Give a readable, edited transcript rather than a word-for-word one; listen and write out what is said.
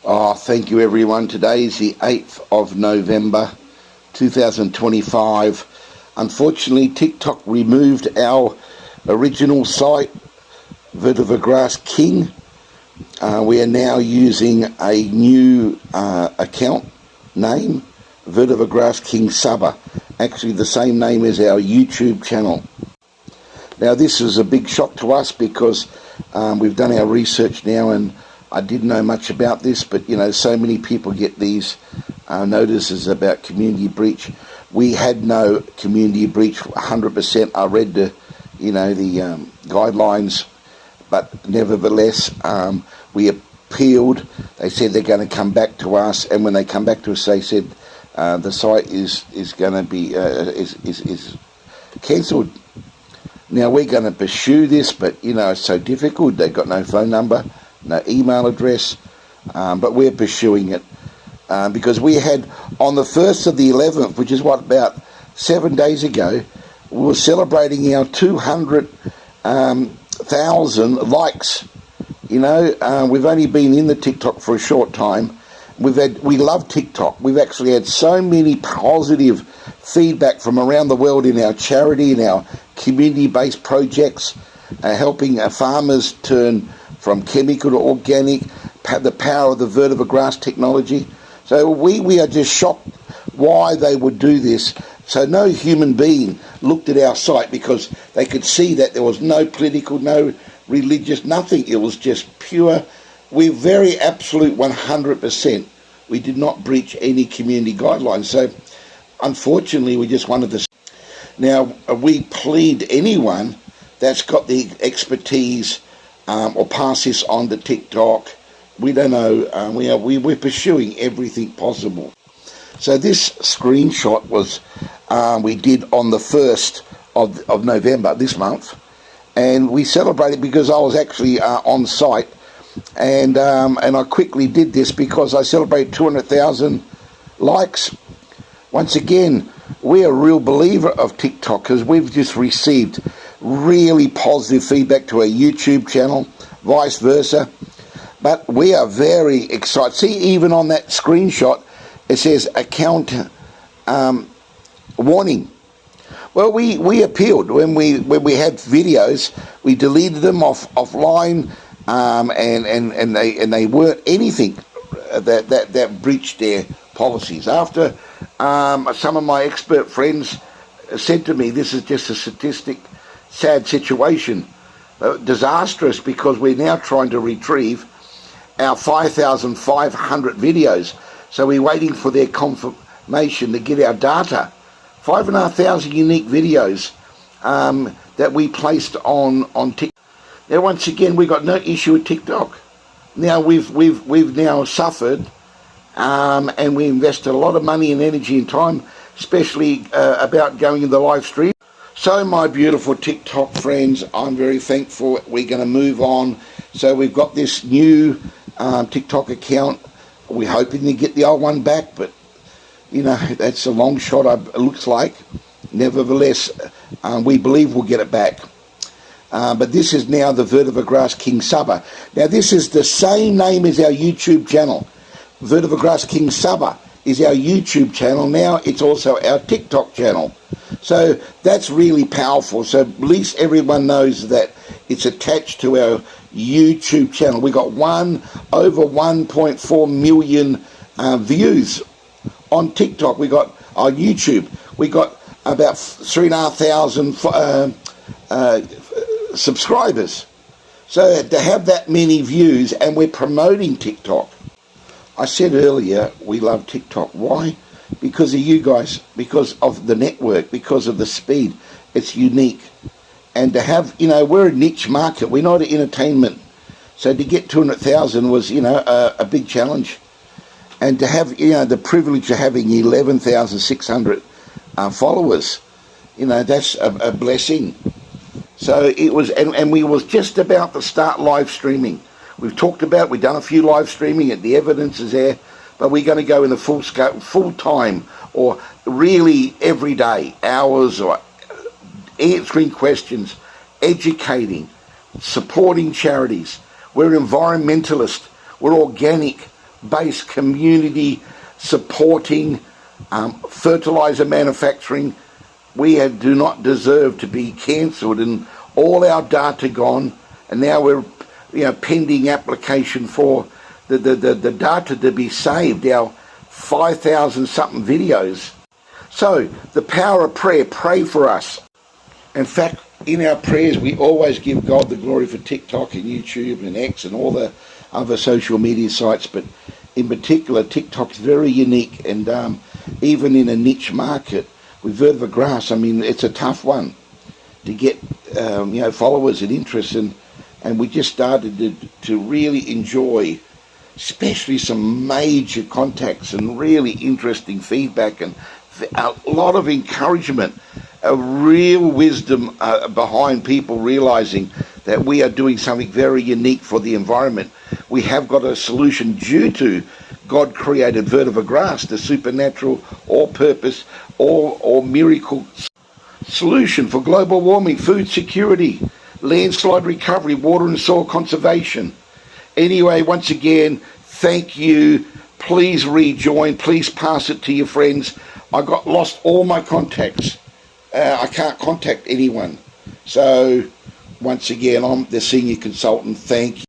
Oh, thank you everyone. Today is the 8th of November 2025. Unfortunately, TikTok removed our original site, Vetiver Grass King. We are now using a new account name, Vetiver Sabah. Actually the same name as our YouTube channel. Now this is a big shock to us because we've done our research now, and I didn't know much about this, but so many people get these notices about community breach. We had no community breach 100%. I read the guidelines, but nevertheless we appealed. They said they're going to come back to us, and when they come back to us, they said the site is going to be is cancelled. Now we're going to pursue this, but it's so difficult. They've got no phone number, no email address, but we're pursuing it because we had on the 1st of the 11th, which is about 7 days ago, we were celebrating our 200,000 likes. We've only been in the TikTok for a short time. We love TikTok. We've actually had so many positive feedback from around the world in our charity, in our community-based projects, helping farmers turn from chemical to organic, the power of the Vetiver grass technology. So we are just shocked why they would do this. So no human being looked at our site because they could see that there was no political, no religious, nothing. It was just pure. We're very absolute 100%. We did not breach any community guidelines. So unfortunately, we just wanted to. Now, we plead anyone that's got the expertise or pass this on to TikTok. We don't know. We're pursuing everything possible. So this screenshot was we did on the 1st of November this month, and we celebrated because I was actually on site, and I quickly did this because I celebrate 200,000 likes. Once again, we're a real believer of TikTok because we've just received really positive feedback to our YouTube channel, vice versa. But we are very excited. See, even on that screenshot, it says account warning. Well, we appealed when we had videos. We deleted them offline, and they weren't anything that breached their policies. After some of my expert friends said to me, this is just a sad situation, disastrous, because we're now trying to retrieve our 5,500 videos. So we're waiting for their confirmation to get our data. 5,500 unique videos that we placed on TikTok. Now, once again, we got no issue with TikTok. Now we've now suffered, and we invested a lot of money and energy and time, especially about going in the live stream. So my beautiful TikTok friends, I'm very thankful. We're going to move on. So we've got this new TikTok account. We're hoping to get the old one back, but that's a long shot, it looks like. Nevertheless, we believe we'll get it back. But this is now the Vetiver Grass King Sabah. Now this is the same name as our YouTube channel. Vetiver Grass King Sabah is our YouTube channel. Now it's also our TikTok channel. So that's really powerful. So at least everyone knows that it's attached to our YouTube channel. We got over 1.4 million views on TikTok. We got on YouTube. We got about 3,500 subscribers. So to have that many views, and we're promoting TikTok. I said earlier we love TikTok. Why? Because of you guys, because of the network, because of the speed. It's unique. And to have, we're a niche market. We're not an entertainment. So to get 200,000 was, a big challenge. And to have, the privilege of having 11,600 followers, that's a blessing. So it was, and we was just about to start live streaming. We've done a few live streaming, and the evidence is there, but we're going to go in the full scale, full time, or really every day, hours, or answering questions, educating, supporting charities. We're environmentalists. We're organic. based community supporting fertilizer manufacturing. Do not deserve to be cancelled, and all our data gone, and now we're pending application for the data to be saved, our 5,000 something videos. So the power of prayer, pray for us. In fact, in our prayers we always give God the glory for TikTok and YouTube and X and all the other social media sites, but in particular TikTok's very unique, and even in a niche market with Vetiver grass, I mean, it's a tough one to get followers and interest, and we just started to really enjoy, especially some major contacts and really interesting feedback and a lot of encouragement, a real wisdom behind people realizing that we are doing something very unique for the environment. We have got a solution due to God created Vetiver grass, the supernatural, all-purpose, all miracle solution for global warming, food security, landslide recovery, water and soil conservation. Anyway, once again, thank you. Please rejoin. Please pass it to your friends. I got lost all my contacts. I can't contact anyone. So, once again, I'm the senior consultant. Thank you.